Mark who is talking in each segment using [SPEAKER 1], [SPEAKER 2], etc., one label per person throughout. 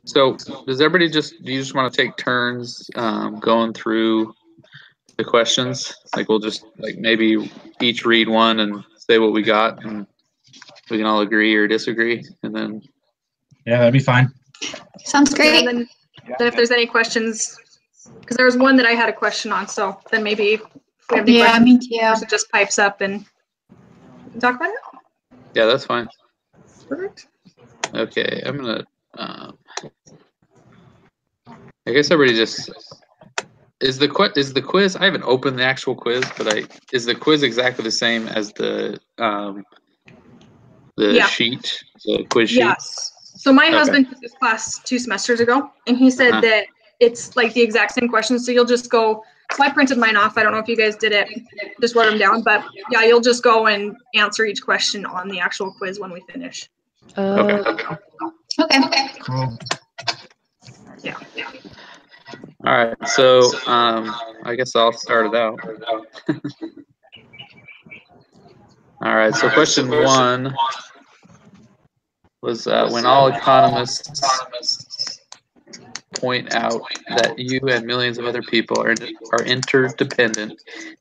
[SPEAKER 1] So does everybody do you just want to take turns going through the questions? Like we'll just maybe each read one and say what we got, and we can all agree or disagree, and then.
[SPEAKER 2] Yeah, that'd be fine.
[SPEAKER 3] Sounds great.
[SPEAKER 4] And then if there's any questions, because there was one that I had a question on, so then maybe if we have any questions,
[SPEAKER 3] me too.
[SPEAKER 4] person just pipes up and we can talk about it.
[SPEAKER 1] Yeah, that's fine.
[SPEAKER 4] Perfect.
[SPEAKER 1] Okay, I'm gonna. I guess everybody just is the quiz. I haven't opened the actual quiz, but is the quiz exactly the same as the sheet, the quiz sheet?
[SPEAKER 4] Yes. So my husband took this class 2 semesters ago, and he said that it's like the exact same questions. So you'll just go. So I printed mine off. I don't know if you guys did it, just wrote them down, but yeah, you'll just go and answer each question on the actual quiz when we finish.
[SPEAKER 1] Okay.
[SPEAKER 2] Cool.
[SPEAKER 4] Yeah.
[SPEAKER 1] All right. So I guess I'll start it out. All right. So question 1 was when all economists point out that you and millions of other people are interdependent,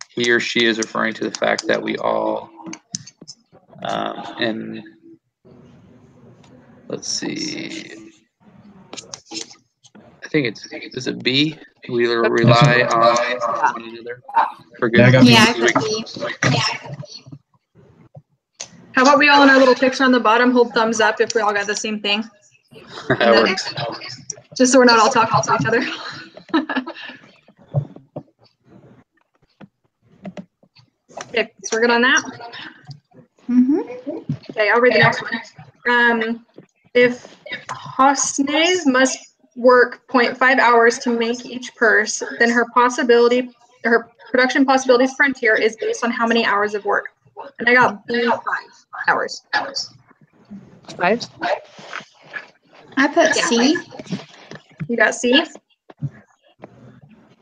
[SPEAKER 1] he or she is referring to the fact that we all, and let's see, I think is it B? We rely on one another for good.
[SPEAKER 3] Yeah, I got B.
[SPEAKER 4] How about we all in our little picture on the bottom hold thumbs up if we all got the same thing?
[SPEAKER 1] That works.
[SPEAKER 4] Just so we're not all talking to each other. Okay, so we're good on that? Okay, I'll read the next one. If Hosnes must work 0.5 hours to make each purse, then her production possibilities frontier is based on how many hours of work? And I got B, 5 hours.
[SPEAKER 5] 5?
[SPEAKER 3] I put C.
[SPEAKER 4] You got C?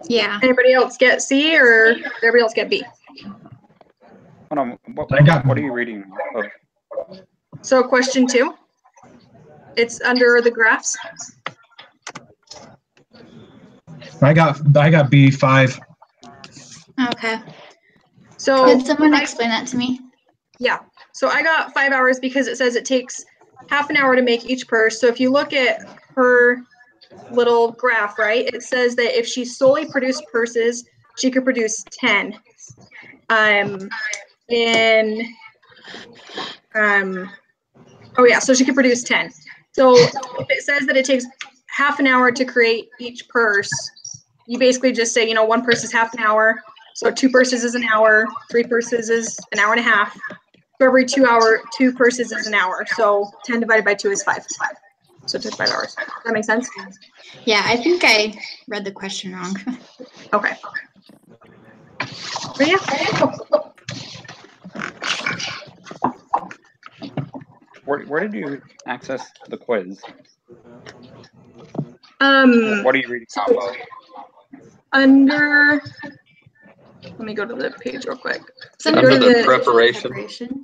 [SPEAKER 3] Yeah.
[SPEAKER 4] Anybody else get C, or did everybody else get B?
[SPEAKER 6] Hold on. What are you reading? Oh.
[SPEAKER 4] So question 2. It's under the graphs.
[SPEAKER 2] I got B5.
[SPEAKER 3] Okay.
[SPEAKER 4] So
[SPEAKER 3] Could someone explain that to me?
[SPEAKER 4] Yeah. So I got 5 hours because it says it takes half an hour to make each purse. So if you look at her little graph, right, it says that if she solely produced purses, she could produce 10. So she could produce 10. So if it says that it takes half an hour to create each purse, you basically just say, one purse is half an hour. So 2 purses is an hour, 3 purses is an hour and a half. For every 2 purses is an hour. So 10 divided by 2 is 5. So it took 5 hours. Does that make sense?
[SPEAKER 3] Yeah, I think I read the question wrong.
[SPEAKER 4] Okay. But yeah.
[SPEAKER 6] Where did you access the quiz?
[SPEAKER 4] What
[SPEAKER 6] are you reading off of?
[SPEAKER 4] Under, let me go to the page real quick.
[SPEAKER 3] So
[SPEAKER 1] Under the preparation.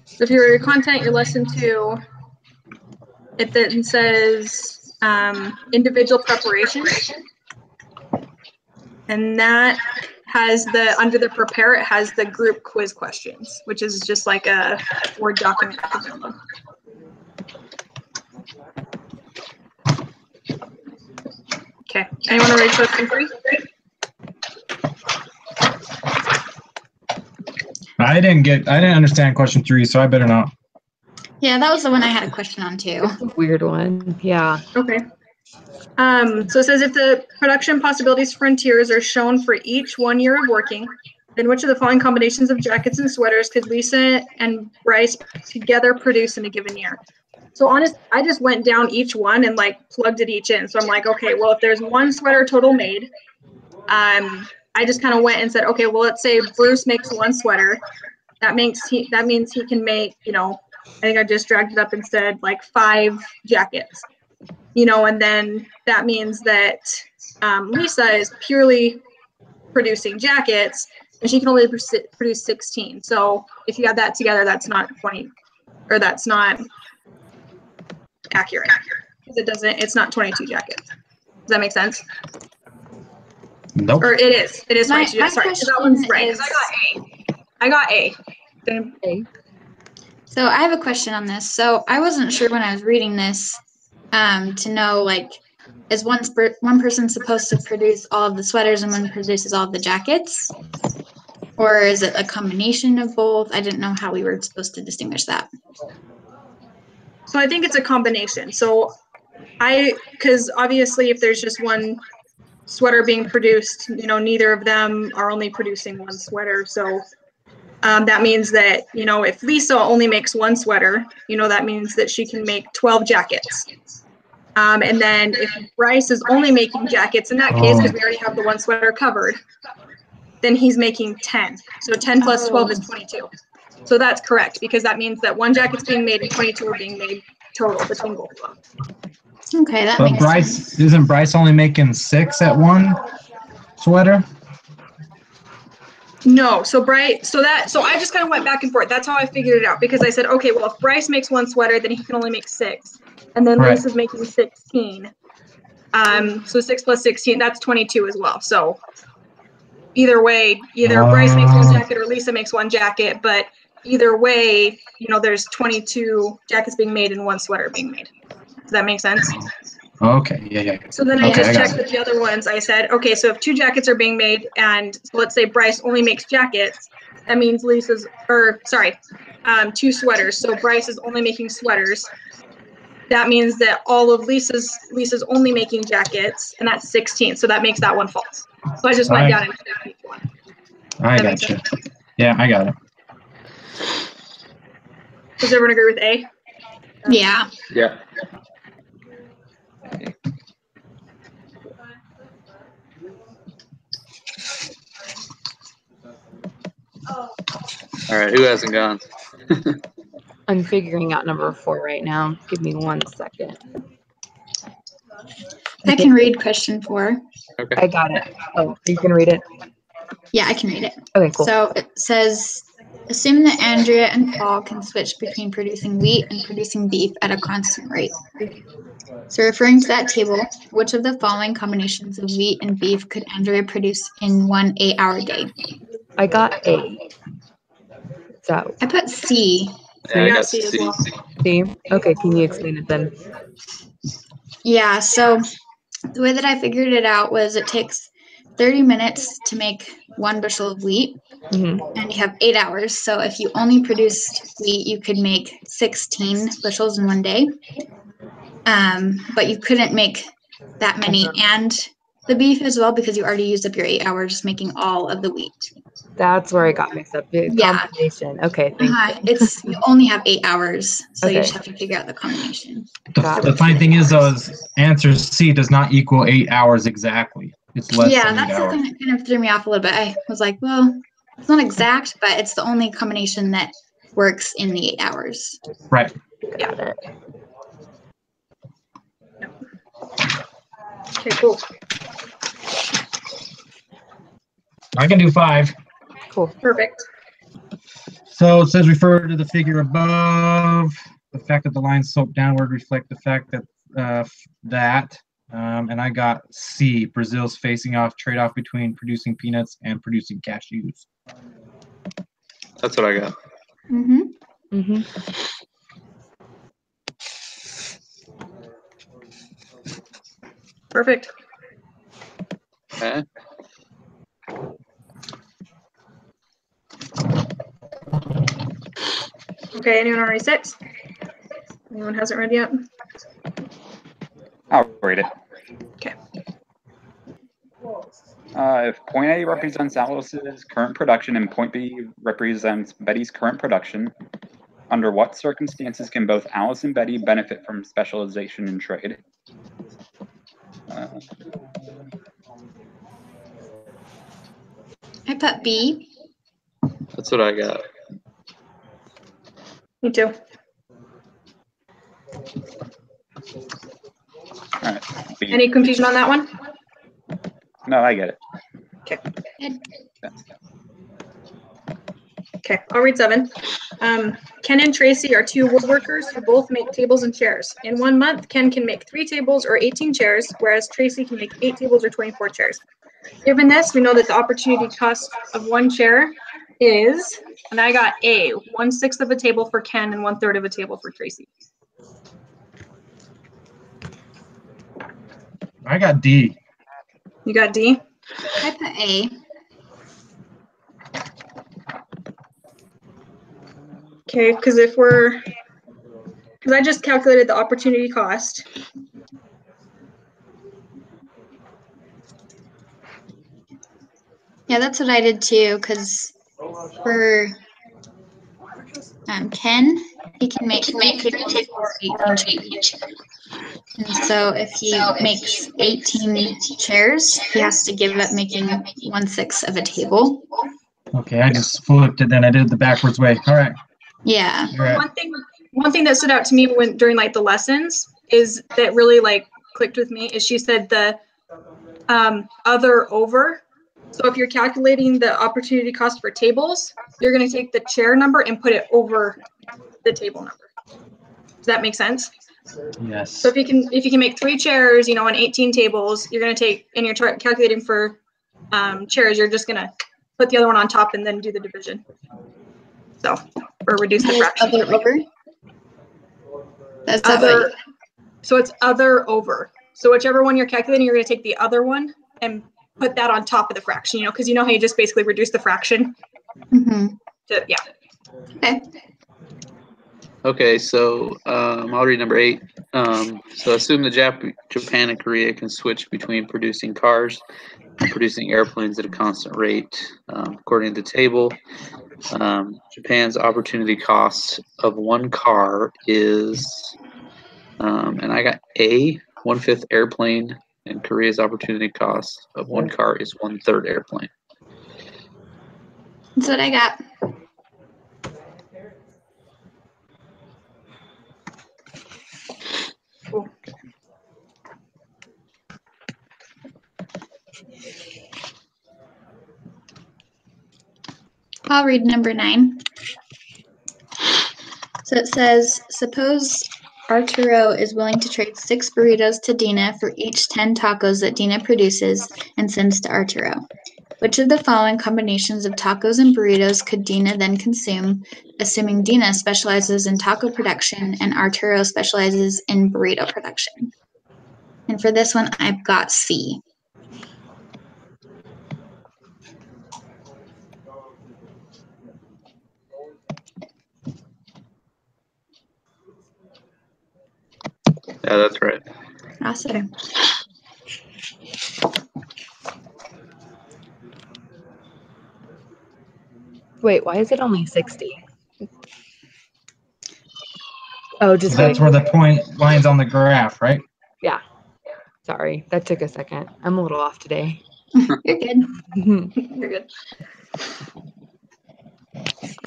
[SPEAKER 4] So if you're content, your lesson 2, it then says individual preparation. And that has under the prepare, it has the group quiz questions, which is just like a Word document. Okay, anyone ready for question 3?
[SPEAKER 2] I didn't understand question 3, so I better not.
[SPEAKER 3] Yeah, that was the one I had a question on too.
[SPEAKER 5] Weird one. Yeah.
[SPEAKER 4] Okay. So it says if the production possibilities frontiers are shown for each 1 year of working, then which of the following combinations of jackets and sweaters could Lisa and Bryce together produce in a given year? So I just went down each one and plugged it each in. So I'm like, okay, well, if there's 1 sweater total made, I just kind of went and said, okay, well, let's say Bruce makes 1 sweater. That means he can make, I think I just dragged it up and said 5 jackets. And then that means that Lisa is purely producing jackets, and she can only produce 16. So if you add that together, that's not 20, or that's not accurate. Because it's not 22 jackets. Does that make sense?
[SPEAKER 2] Nope.
[SPEAKER 4] Or it is 22
[SPEAKER 3] My
[SPEAKER 4] jackets. Sorry,
[SPEAKER 3] question
[SPEAKER 4] that one's right.
[SPEAKER 3] is-
[SPEAKER 4] I got A.
[SPEAKER 5] Okay.
[SPEAKER 3] So I have a question on this. So I wasn't sure when I was reading this to know, like, is one person supposed to produce all of the sweaters and one produces all of the jackets? Or is it a combination of both? I didn't know how we were supposed to distinguish that.
[SPEAKER 4] So I think it's a combination. So because obviously if there's just one sweater being produced, neither of them are only producing one sweater. So that means that, if Lisa only makes one sweater, that means that she can make 12 jackets. And then if Bryce is only making jackets in that case, because we already have the one sweater covered, then he's making 10. So 10 plus 12 is 22. So that's correct, because that means that one jacket's being made and 22 are being made total between both of them.
[SPEAKER 3] Okay, that
[SPEAKER 2] But
[SPEAKER 3] makes
[SPEAKER 2] Bryce,
[SPEAKER 3] sense.
[SPEAKER 2] isn't Bryce only making 6 at one sweater?
[SPEAKER 4] No, so I just kind of went back and forth. That's how I figured it out, because I said, okay, well, if Bryce makes one sweater, then he can only make 6. And then
[SPEAKER 2] Right.
[SPEAKER 4] Lisa's making 16. So 6 plus 16, that's 22 as well. So either way, either Bryce makes one jacket or Lisa makes one jacket, but either way, there's 22 jackets being made and one sweater being made. Does that make sense?
[SPEAKER 2] Okay, yeah.
[SPEAKER 4] So then I
[SPEAKER 2] Okay,
[SPEAKER 4] just
[SPEAKER 2] I got
[SPEAKER 4] checked with the other ones. I said, okay, so if 2 jackets are being made, and so let's say Bryce only makes jackets, that means 2 sweaters. So Bryce is only making sweaters. That means that all of Lisa's only making jackets, and that's 16. So that makes that one false. So I just went down and checked each one.
[SPEAKER 2] I
[SPEAKER 4] That
[SPEAKER 2] got
[SPEAKER 4] makes
[SPEAKER 2] you.
[SPEAKER 4] sense?
[SPEAKER 2] Yeah, I got it.
[SPEAKER 4] Does everyone agree with A?
[SPEAKER 3] Yeah.
[SPEAKER 1] Yeah. All right, who hasn't gone?
[SPEAKER 5] I'm figuring out number 4 right now. Give me 1 second.
[SPEAKER 3] I can read question 4.
[SPEAKER 5] I
[SPEAKER 1] Okay.
[SPEAKER 5] got it. Oh, you can read it?
[SPEAKER 3] Yeah, I can read it.
[SPEAKER 5] Okay, cool.
[SPEAKER 3] So it says, assume that Andrea and Paul can switch between producing wheat and producing beef at a constant rate. So referring to that table, which of the following combinations of wheat and beef could Andrea produce in one 8-hour day?
[SPEAKER 5] I got A. So,
[SPEAKER 3] I put C.
[SPEAKER 1] Yeah, I
[SPEAKER 4] got
[SPEAKER 1] got
[SPEAKER 4] C as
[SPEAKER 1] C.
[SPEAKER 4] well.
[SPEAKER 5] C. Okay, can you explain it then?
[SPEAKER 3] Yeah, so the way that I figured it out was it takes 30 minutes to make 1 bushel of wheat,
[SPEAKER 5] Mhm.
[SPEAKER 3] and you have 8 hours. So if you only produced wheat, you could make 16 bushels in one day. But you couldn't make that many and the beef as well, because you already used up your 8 hours making all of the wheat.
[SPEAKER 5] That's where I got mixed up. The
[SPEAKER 3] Yeah.
[SPEAKER 5] combination. Okay, thank you.
[SPEAKER 3] You only have 8 hours, so you
[SPEAKER 5] Okay.
[SPEAKER 3] just have to figure out the combination.
[SPEAKER 2] The funny thing is, though, is answer C does not equal 8 hours exactly. It's less
[SPEAKER 3] Yeah,
[SPEAKER 2] than 8
[SPEAKER 3] that's the
[SPEAKER 2] hours.
[SPEAKER 3] thing that kind of threw me off a little bit. I was like, well, it's not exact, but it's the only combination that works in the 8 hours.
[SPEAKER 2] Right.
[SPEAKER 5] Got it.
[SPEAKER 4] Okay, cool.
[SPEAKER 2] I can do 5.
[SPEAKER 5] Cool.
[SPEAKER 4] Perfect.
[SPEAKER 2] So it says refer to the figure above. The fact that the lines slope downward reflect the fact that and I got C. Brazil's facing off trade-off between producing peanuts and producing cashews.
[SPEAKER 1] That's what I got.
[SPEAKER 3] Mm-hmm.
[SPEAKER 5] Mm-hmm.
[SPEAKER 4] Perfect.
[SPEAKER 1] Okay.
[SPEAKER 4] Okay, anyone already 6? Anyone hasn't read yet?
[SPEAKER 6] I'll read it.
[SPEAKER 4] Okay.
[SPEAKER 6] If point A represents Alice's current production and point B represents Betty's current production, under what circumstances can both Alice and Betty benefit from specialization in trade?
[SPEAKER 3] I put B.
[SPEAKER 1] That's what I got.
[SPEAKER 4] Me too.
[SPEAKER 6] All right. B.
[SPEAKER 4] Any confusion on that one?
[SPEAKER 6] No, I get it.
[SPEAKER 4] Okay.
[SPEAKER 3] Good.
[SPEAKER 4] Okay, I'll read 7. Ken and Tracy are 2 woodworkers who both make tables and chairs. In 1 month, Ken can make 3 tables or 18 chairs, whereas Tracy can make 8 tables or 24 chairs. Given this, we know that the opportunity cost of 1 chair is, and I got A, 1/6 of a table for Ken and 1/3 of a table for Tracy.
[SPEAKER 2] I got D.
[SPEAKER 4] You got D?
[SPEAKER 3] I put A.
[SPEAKER 4] Okay, because I just calculated the opportunity cost.
[SPEAKER 3] Yeah, that's what I did too, because for Ken, he can make 3 tables or 18 chairs. And so if he makes 18 chairs, he has to give up making 1/6 of a table.
[SPEAKER 2] Okay, I just flipped it, then I did it the backwards way. All right.
[SPEAKER 3] Yeah.
[SPEAKER 2] You're right.
[SPEAKER 4] One thing that stood out to me during like the lessons is that really like clicked with me is she said the other over. So if you're calculating the opportunity cost for tables, you're going to take the chair number and put it over the table number. Does that make sense?
[SPEAKER 2] Yes.
[SPEAKER 4] So if you can make 3 chairs, you know, on 18 tables, you're going to take, and you're calculating for chairs, you're just going to put the other one on top and then do the division. So, or reduce the fraction.
[SPEAKER 3] Other over? That's
[SPEAKER 4] other. So it's other over. So whichever one you're calculating, you're going to take the other one and put that on top of the fraction, you know, because you know how you just basically reduce the fraction.
[SPEAKER 3] Mm-hmm.
[SPEAKER 4] Yeah.
[SPEAKER 3] Okay.
[SPEAKER 1] Okay, so I'll read number 8. So assume that Japan and Korea can switch between producing cars and producing airplanes at a constant rate. According to the table, Japan's opportunity cost of 1 car is, and I got A, 1/5 airplane, and Korea's opportunity cost of 1 car is 1/3 airplane.
[SPEAKER 3] That's what I got.
[SPEAKER 4] Cool.
[SPEAKER 3] I'll read number 9. So it says, suppose Arturo is willing to trade 6 burritos to Dina for each 10 tacos that Dina produces and sends to Arturo. Which of the following combinations of tacos and burritos could Dina then consume, assuming Dina specializes in taco production and Arturo specializes in burrito production? And for this one, I've got C.
[SPEAKER 1] Yeah, that's right.
[SPEAKER 3] Awesome.
[SPEAKER 5] Wait, why is it only 60? Oh, just
[SPEAKER 2] That's where the point line's on the graph, right?
[SPEAKER 5] yeah. Sorry, that took a second. I'm a little off today.
[SPEAKER 3] You're good.
[SPEAKER 4] You're good.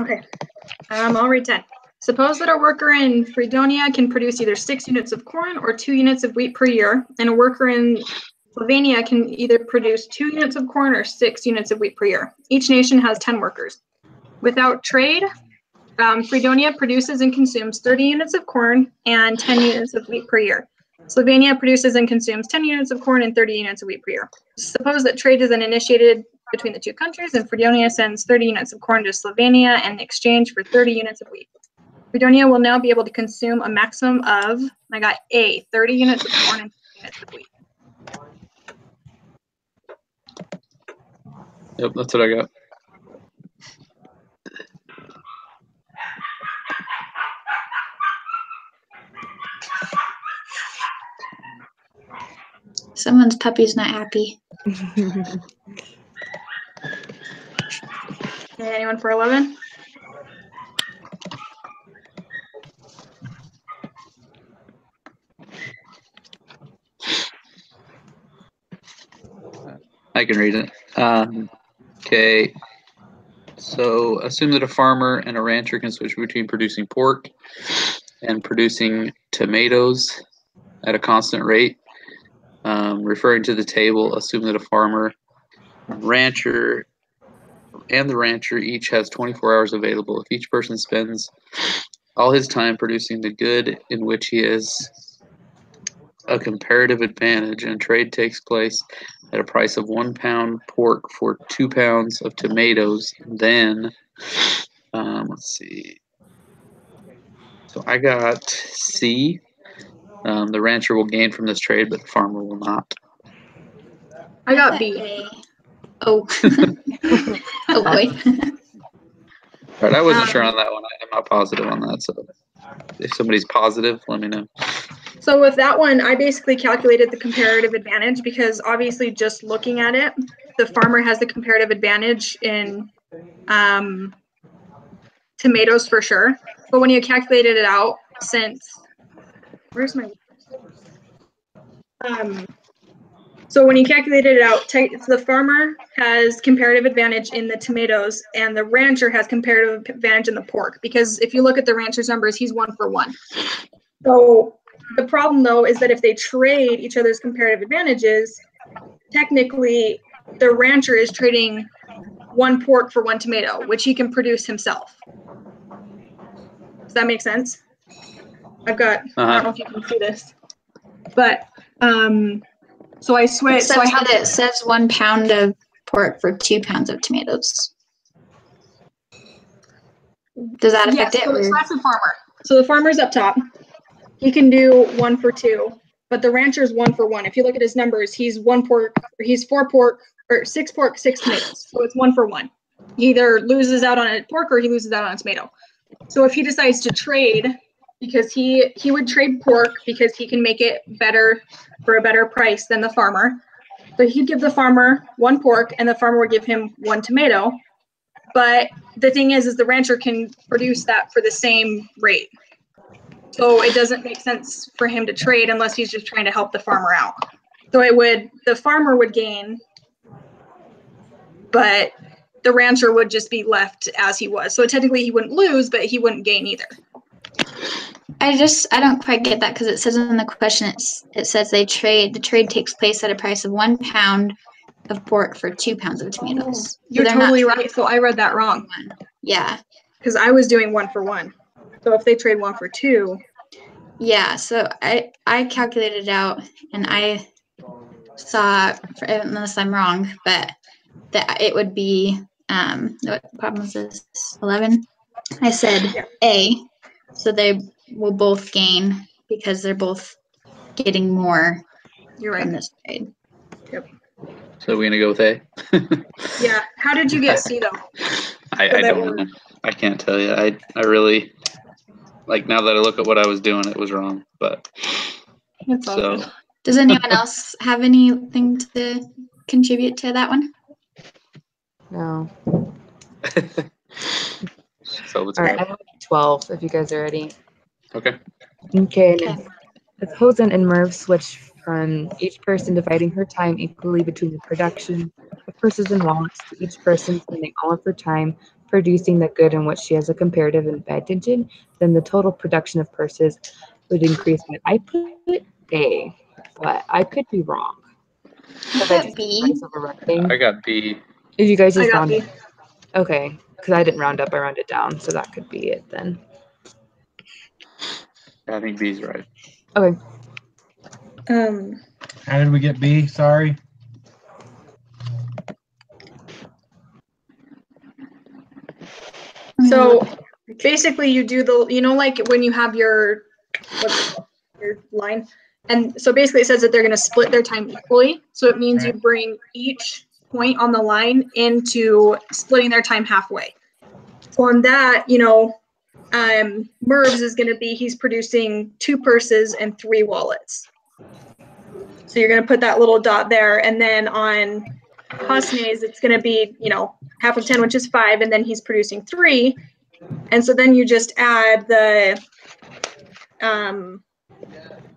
[SPEAKER 4] Okay. I'll read 10. Suppose that a worker in Fredonia can produce either 6 units of corn or 2 units of wheat per year, and a worker in Slovenia can either produce 2 units of corn or 6 units of wheat per year. Each nation has 10 workers. Without trade, Fredonia produces and consumes 30 units of corn and 10 units of wheat per year. Slovenia produces and consumes 10 units of corn and 30 units of wheat per year. Suppose that trade is then initiated between the 2 countries, and Fredonia sends 30 units of corn to Slovenia in exchange for 30 units of wheat. Fredonia will now be able to consume a maximum of, I got A, 30 units of corn and 30 units of wheat.
[SPEAKER 1] Yep, that's what I got.
[SPEAKER 3] Someone's puppy's not happy.
[SPEAKER 4] Okay, anyone for 11?
[SPEAKER 1] I can read it. Okay. So assume that a farmer and a rancher can switch between producing pork and producing tomatoes at a constant rate. Referring to the table, assume that a farmer and rancher and the rancher each has 24 hours available. If each person spends all his time producing the good in which he is a comparative advantage, and trade takes place at a price of 1 pound pork for 2 pounds of tomatoes, then let's see. So I got C. The rancher will gain from this trade, but the farmer will not.
[SPEAKER 4] I got B.
[SPEAKER 3] A. Oh. Oh boy.
[SPEAKER 1] All right, I wasn't sure on that one. I'm not positive on that. So if somebody's positive, let me know.
[SPEAKER 4] So with that one, I basically calculated the comparative advantage because obviously just looking at it, the farmer has the comparative advantage in tomatoes for sure. But when you calculated it out, so when you calculated it out, the farmer has comparative advantage in the tomatoes and the rancher has comparative advantage in the pork, because if you look at the rancher's numbers, he's 1 for 1. So the problem though is that if they trade each other's comparative advantages, technically the rancher is trading 1 pork for 1 tomato, which he can produce himself. Does that make sense? I don't know if you can see this, but so I switched.
[SPEAKER 3] Except that it says 1 pound of pork for 2 pounds of tomatoes. Does that affect it?
[SPEAKER 4] So that's the farmer. So the farmer's up top. He can do 1 for 2, but the rancher's 1 for 1. If you look at his numbers, he's 1 pork, or he's 4 pork, or 6 pork, 6 tomatoes. So it's 1 for 1. He either loses out on a pork or he loses out on a tomato. So if he decides to trade, because he would trade pork because he can make it better for a better price than the farmer. So he'd give the farmer 1 pork and the farmer would give him 1 tomato. But the thing is the rancher can produce that for the same rate. So it doesn't make sense for him to trade unless he's just trying to help the farmer out. So the farmer would gain, but the rancher would just be left as he was. So technically he wouldn't lose, but he wouldn't gain either.
[SPEAKER 3] I don't quite get that because it says in the question, it says the trade takes place at a price of 1 pound of pork for 2 pounds of tomatoes.
[SPEAKER 4] You're totally right. So I read that wrong.
[SPEAKER 3] Yeah.
[SPEAKER 4] Because I was doing 1 for 1. So if they trade 1 for 2.
[SPEAKER 3] Yeah, so I calculated it out and I saw, unless I'm wrong, but that it would be, what problem is this, 11? I said A, so they will both gain because they're both getting more.
[SPEAKER 4] You're right.
[SPEAKER 3] From this trade.
[SPEAKER 4] Yep.
[SPEAKER 1] So we're gonna go with A.
[SPEAKER 4] Yeah. How did you get C though?
[SPEAKER 1] I don't know. I can't tell you. I really, like, now that I look at what I was doing, it was wrong. But
[SPEAKER 4] That's all good.
[SPEAKER 3] Does anyone else have anything to contribute to that one?
[SPEAKER 5] No.
[SPEAKER 1] So let's
[SPEAKER 5] All right,
[SPEAKER 1] go.
[SPEAKER 5] I have 12 if you guys are ready.
[SPEAKER 1] Okay.
[SPEAKER 5] Okay. If Hosen and Merv switch from each person dividing her time equally between the production of purses and wallets to each person spending all of her time producing the good in which she has a comparative advantage in, then the total production of purses would increase. But I put A, but I could be wrong.
[SPEAKER 3] I got B.
[SPEAKER 1] I got B.
[SPEAKER 5] If you guys just
[SPEAKER 4] I got
[SPEAKER 5] round
[SPEAKER 4] B.
[SPEAKER 5] Okay, because I didn't round up, I rounded down, so that could be it then.
[SPEAKER 1] I think B's right.
[SPEAKER 5] Okay.
[SPEAKER 2] How did we get B? Sorry.
[SPEAKER 4] So basically you do like when you have your line, and so basically it says that they're going to split their time equally. So it means you bring each point on the line into splitting their time halfway. So on that, Merv's is going to be, he's producing 2 purses and 3 wallets. So you're going to put that little dot there. And then on Hosne's, it's going to be, half of 10, which is 5. And then he's producing 3. And so then you just add the,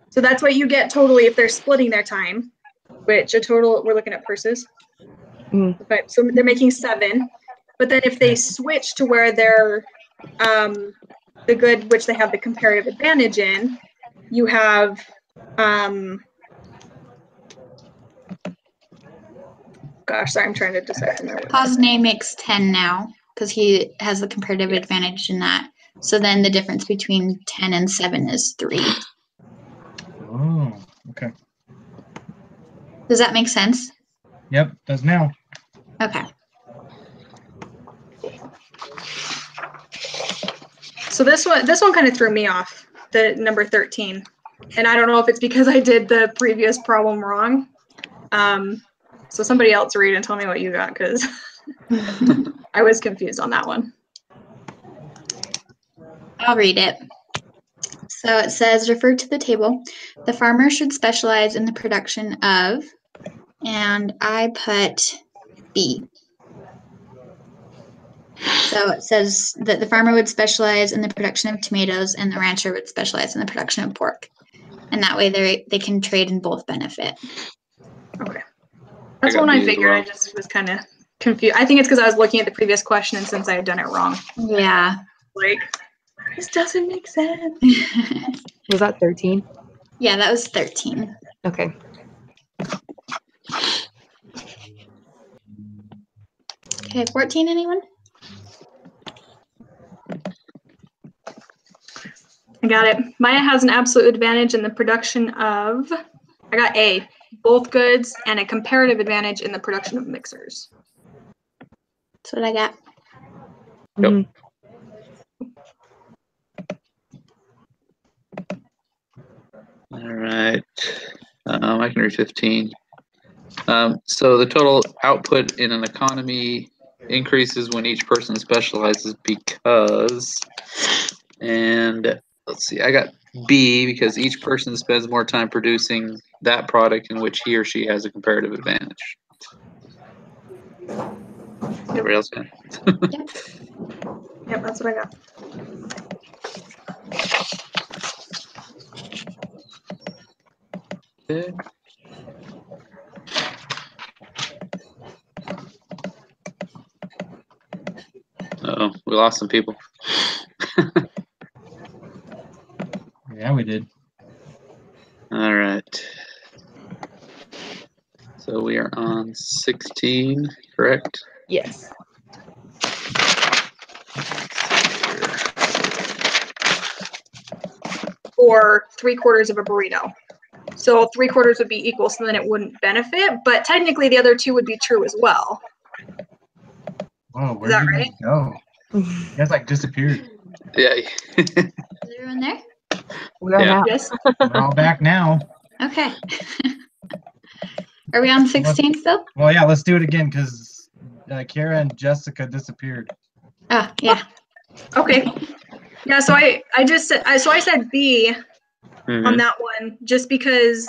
[SPEAKER 4] so that's what you get totally if they're splitting their time, which a total, we're looking at purses. Okay, so they're making 7. But then if they switch to where they're the good, which they have the comparative advantage in, you have gosh, sorry, I'm trying to decide.
[SPEAKER 3] Posnay makes 10 now because he has the comparative advantage in that. So then the difference between 10 and 7 is 3.
[SPEAKER 2] Oh, okay.
[SPEAKER 3] Does that make sense?
[SPEAKER 2] Yep, does now.
[SPEAKER 3] Okay.
[SPEAKER 4] So this one kind of threw me off, the number 13. And I don't know if it's because I did the previous problem wrong. So somebody else read and tell me what you got, because I was confused on that one.
[SPEAKER 3] I'll read it. So it says, refer to the table. The farmer should specialize in the production of, and I put B. So it says that the farmer would specialize in the production of tomatoes and the rancher would specialize in the production of pork. And that way they can trade and both benefit.
[SPEAKER 4] Okay. That's
[SPEAKER 1] got
[SPEAKER 4] one I
[SPEAKER 1] B as
[SPEAKER 4] figured.
[SPEAKER 1] well.
[SPEAKER 4] I just was kind of confused. I think it's because I was looking at the previous question, and since I had done it wrong,
[SPEAKER 3] Yeah.
[SPEAKER 4] like, this doesn't make sense.
[SPEAKER 5] Was that 13?
[SPEAKER 3] Yeah, that was 13.
[SPEAKER 5] Okay.
[SPEAKER 3] Okay, 14, anyone?
[SPEAKER 4] I got it. Maya has an absolute advantage in the production of, I got A, both goods, and a comparative advantage in the production of mixers.
[SPEAKER 3] That's what I got.
[SPEAKER 1] Yep.
[SPEAKER 5] Mhm.
[SPEAKER 1] All right. I can read 15. So the total output in an economy increases when each person specializes because, and let's see, I got B because each person spends more time producing that product in which he or she has a comparative advantage. Everybody else got it?
[SPEAKER 4] Yep, that's what I got.
[SPEAKER 1] Okay. Uh-oh, we lost some people.
[SPEAKER 2] Yeah, we did.
[SPEAKER 1] All right. So we are on 16, correct?
[SPEAKER 5] Yes.
[SPEAKER 4] Or 3/4 of a burrito. So 3/4 would be equal, so then it wouldn't benefit, but technically the other two would be true as well.
[SPEAKER 2] Whoa, where
[SPEAKER 4] that
[SPEAKER 2] did you
[SPEAKER 4] right?
[SPEAKER 2] guys go? You guys like disappeared.
[SPEAKER 1] Yeah.
[SPEAKER 3] Is everyone there?
[SPEAKER 5] We are
[SPEAKER 1] Yeah.
[SPEAKER 5] now.
[SPEAKER 4] Yes.
[SPEAKER 2] We're all back now.
[SPEAKER 3] Okay. Are we on 16 still?
[SPEAKER 2] Well, yeah, let's do it again because Kara and Jessica disappeared.
[SPEAKER 3] Oh, yeah.
[SPEAKER 4] Okay. Yeah, so I just said, I said B on
[SPEAKER 1] Mhm.
[SPEAKER 4] that one just because,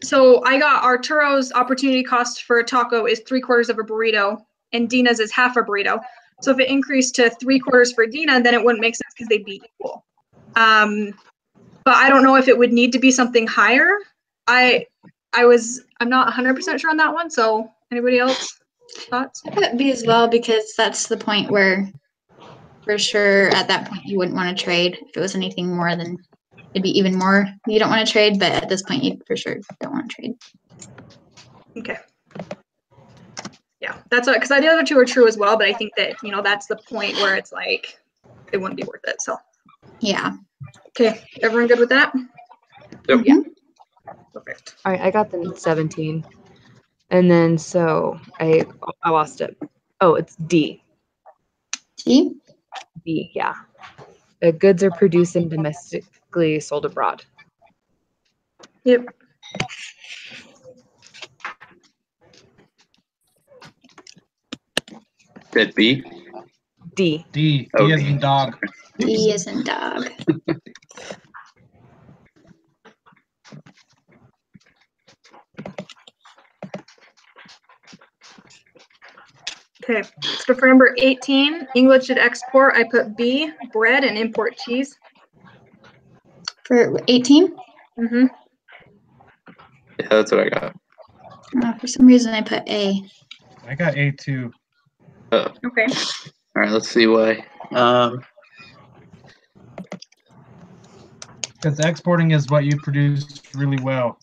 [SPEAKER 4] so I got Arturo's opportunity cost for a taco is 3/4 of a burrito and Dina's is half a burrito. So if it increased to 3/4 for Dina, then it wouldn't make sense because they'd be equal. But I don't know if it would need to be something higher. I'm not 100% sure on that one. So anybody else thoughts?
[SPEAKER 3] I put B as well because that's the point where, for sure, at that point you wouldn't want to trade. If it was anything more, then it'd be even more. You don't want to trade, but at this point you for sure don't want to trade.
[SPEAKER 4] Okay. Yeah, that's what, because the other two are true as well, but I think that, that's the point where it's like, it wouldn't be worth it. So,
[SPEAKER 3] Yeah.
[SPEAKER 4] okay, everyone good with that?
[SPEAKER 1] Yep.
[SPEAKER 3] Yeah.
[SPEAKER 4] Perfect.
[SPEAKER 5] All right, I got the 17. And then so I lost it. Oh, it's D.
[SPEAKER 3] G.
[SPEAKER 5] D, yeah. The goods are produced and domestically sold abroad.
[SPEAKER 4] Yep.
[SPEAKER 1] Said B.
[SPEAKER 5] D.
[SPEAKER 2] D
[SPEAKER 1] Oh,
[SPEAKER 2] as
[SPEAKER 1] D.
[SPEAKER 2] in dog.
[SPEAKER 3] D as in dog.
[SPEAKER 4] Okay, so for number 18, England should export, I put B, bread, and import cheese.
[SPEAKER 3] For 18,
[SPEAKER 4] Mm-hmm.
[SPEAKER 1] Yeah, that's what I got.
[SPEAKER 3] for some reason I put A.
[SPEAKER 2] I got A2.
[SPEAKER 4] Okay.
[SPEAKER 1] All right, let's see why.
[SPEAKER 2] Because exporting is what you produce really well.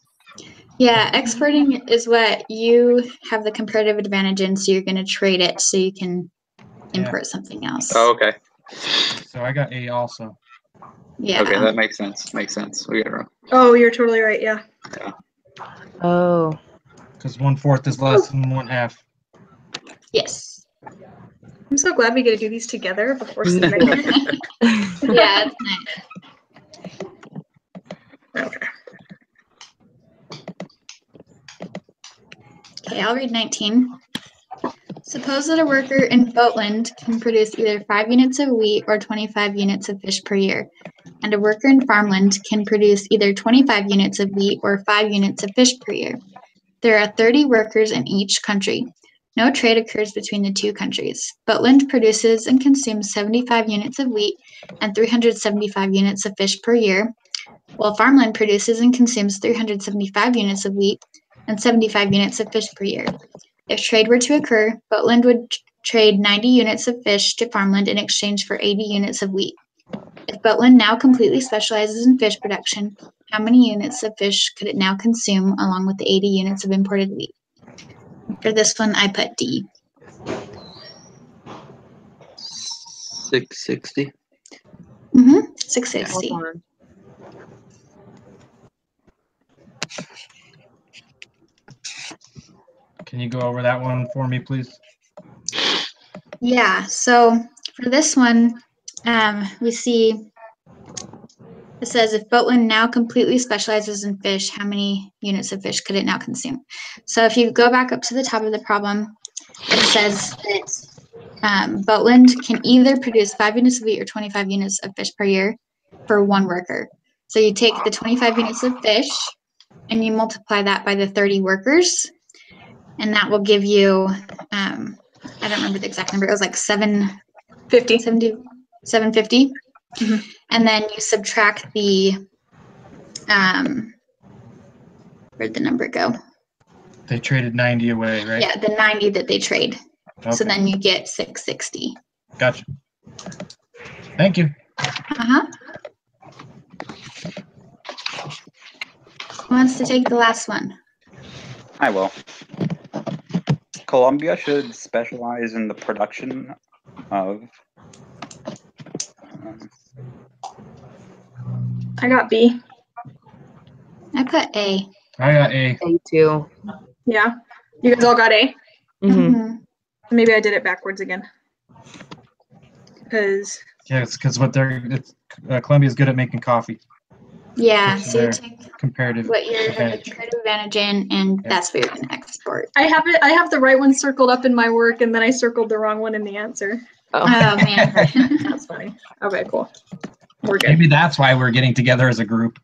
[SPEAKER 3] Yeah, exporting is what you have the comparative advantage in, so you're going to trade it so you can import something else.
[SPEAKER 1] Oh, okay.
[SPEAKER 2] So I got A also.
[SPEAKER 3] Yeah.
[SPEAKER 1] Okay, that makes sense. Makes sense. We got it wrong.
[SPEAKER 4] Oh, you're totally right. Yeah.
[SPEAKER 5] Oh.
[SPEAKER 2] Because 1/4 is less than 1/2.
[SPEAKER 3] Yes.
[SPEAKER 4] I'm so glad we get to do these together before
[SPEAKER 5] Me
[SPEAKER 4] submitting.
[SPEAKER 3] Yeah, it's nice.
[SPEAKER 4] Okay.
[SPEAKER 3] Okay, I'll read 19. Suppose that a worker in Boatland can produce either 5 units of wheat or 25 units of fish per year, and a worker in Farmland can produce either 25 units of wheat or 5 units of fish per year. There are 30 workers in each country. No trade occurs between the two countries. Boatland produces and consumes 75 units of wheat and 375 units of fish per year, while Farmland produces and consumes 375 units of wheat and 75 units of fish per year. If trade were to occur, Boatland would trade 90 units of fish to Farmland in exchange for 80 units of wheat. If Boatland now completely specializes in fish production, how many units of fish could it now consume along with the 80 units of imported wheat? For this one, I put D.
[SPEAKER 1] 660.
[SPEAKER 3] 660.
[SPEAKER 5] Hold on.
[SPEAKER 2] Can you go over that one for me, please?
[SPEAKER 3] Yeah, so for this one, we see it says if Boatland now completely specializes in fish, how many units of fish could it now consume? So if you go back up to the top of the problem, it says that Boatland can either produce 5 units of wheat or 25 units of fish per year for one worker. So you take the 25 units of fish and you multiply that by the 30 workers, and that will give you, I don't remember the exact number, it was like 750.
[SPEAKER 4] Mhm.
[SPEAKER 3] And then you subtract the, where'd the number go?
[SPEAKER 2] They traded 90 away, right?
[SPEAKER 3] Yeah, the 90 that they trade.
[SPEAKER 2] Okay.
[SPEAKER 3] So then you get 660.
[SPEAKER 2] Gotcha. Thank you.
[SPEAKER 3] Uh-huh. Who wants to take the last one?
[SPEAKER 6] I will. Colombia should specialize in the production of.
[SPEAKER 4] I got B.
[SPEAKER 3] I put A.
[SPEAKER 2] I got A.
[SPEAKER 5] A2.
[SPEAKER 4] Yeah. You guys all got A?
[SPEAKER 5] Mm-hmm.
[SPEAKER 3] Mhm.
[SPEAKER 4] Maybe I did it backwards again. Because
[SPEAKER 2] Yeah, it's because Columbia's good at making coffee.
[SPEAKER 3] Yeah,
[SPEAKER 2] Which
[SPEAKER 3] so you
[SPEAKER 2] they're
[SPEAKER 3] take
[SPEAKER 2] comparative
[SPEAKER 3] what you're
[SPEAKER 2] advantage.
[SPEAKER 3] comparative advantage in, and
[SPEAKER 2] Yeah.
[SPEAKER 3] that's what you're going to export.
[SPEAKER 4] I have the right one circled up in my work, and then I circled the wrong one in the answer.
[SPEAKER 3] Oh,
[SPEAKER 5] Oh.
[SPEAKER 3] man.
[SPEAKER 4] That's funny. Okay, cool. We're good.
[SPEAKER 2] Maybe that's why we're getting together as a group.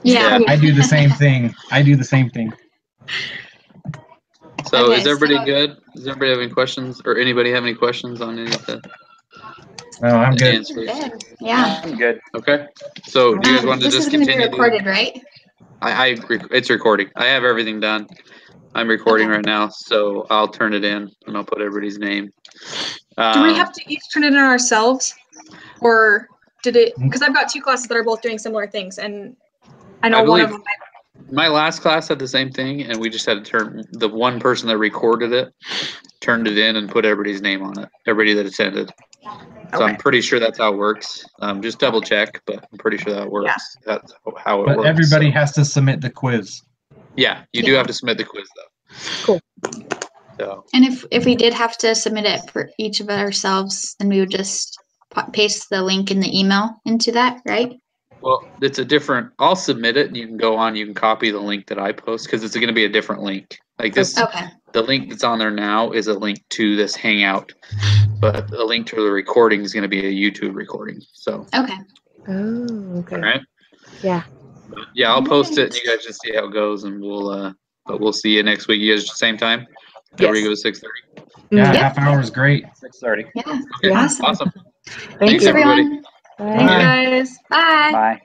[SPEAKER 3] Yeah.
[SPEAKER 2] I do the same thing.
[SPEAKER 1] So
[SPEAKER 3] Okay,
[SPEAKER 1] is everybody
[SPEAKER 3] so-
[SPEAKER 1] good? Does everybody have any questions, or anybody have any questions on any of the
[SPEAKER 2] Oh, I'm good.
[SPEAKER 1] answers?
[SPEAKER 3] Good. Yeah.
[SPEAKER 6] I'm good.
[SPEAKER 1] Okay. So do you guys want to
[SPEAKER 3] This
[SPEAKER 1] just
[SPEAKER 3] is going to be
[SPEAKER 1] continue doing?
[SPEAKER 3] recorded, right?
[SPEAKER 1] It's recording. I have everything done. I'm recording
[SPEAKER 3] Okay.
[SPEAKER 1] right now, so I'll turn it in and I'll put everybody's name.
[SPEAKER 4] Do we have to each turn it in ourselves? Or did it, because I've got 2 classes that are both doing similar things, and I know
[SPEAKER 1] I
[SPEAKER 4] one of
[SPEAKER 1] believe-
[SPEAKER 4] them.
[SPEAKER 1] My last class had the same thing, and we just had to turn the one person that recorded it, turned it in, and put everybody's name on it. Everybody that attended. So I'm
[SPEAKER 4] Okay.
[SPEAKER 1] pretty sure that's how it works. Just double check, but I'm pretty sure that works. That's how it
[SPEAKER 2] But
[SPEAKER 1] works.
[SPEAKER 2] everybody
[SPEAKER 1] so.
[SPEAKER 2] has to submit the quiz.
[SPEAKER 1] Yeah, you do
[SPEAKER 3] Yeah.
[SPEAKER 1] have to submit the quiz though.
[SPEAKER 5] Cool.
[SPEAKER 1] So
[SPEAKER 3] And if we did have to submit it for each of ourselves, then we would just paste the link in the email into that, right?
[SPEAKER 1] well, it's a different. I'll submit it, and you can go on. You can copy the link that I post because it's going to be a different link. Like this,
[SPEAKER 3] Okay.
[SPEAKER 1] the link that's on there now is a link to this Hangout, but the link to the recording is going to be a YouTube recording. So,
[SPEAKER 3] Okay.
[SPEAKER 5] Oh, okay.
[SPEAKER 1] all right.
[SPEAKER 5] Yeah.
[SPEAKER 1] But yeah, I'll post it, and
[SPEAKER 3] Alright.
[SPEAKER 1] you guys just see how it goes, and we'll see you next week. You guys at the same time.
[SPEAKER 5] Yes.
[SPEAKER 1] Everybody goes 6:30.
[SPEAKER 2] Yeah,
[SPEAKER 3] Yep.
[SPEAKER 2] half hour is great.
[SPEAKER 6] 6:30.
[SPEAKER 3] Yeah.
[SPEAKER 1] Okay,
[SPEAKER 5] Yeah.
[SPEAKER 3] Awesome.
[SPEAKER 1] awesome.
[SPEAKER 5] Thank
[SPEAKER 1] Thanks,
[SPEAKER 5] you.
[SPEAKER 1] everybody.
[SPEAKER 3] everyone.
[SPEAKER 5] Bye.
[SPEAKER 4] Thanks, guys.
[SPEAKER 3] Bye.
[SPEAKER 6] Bye.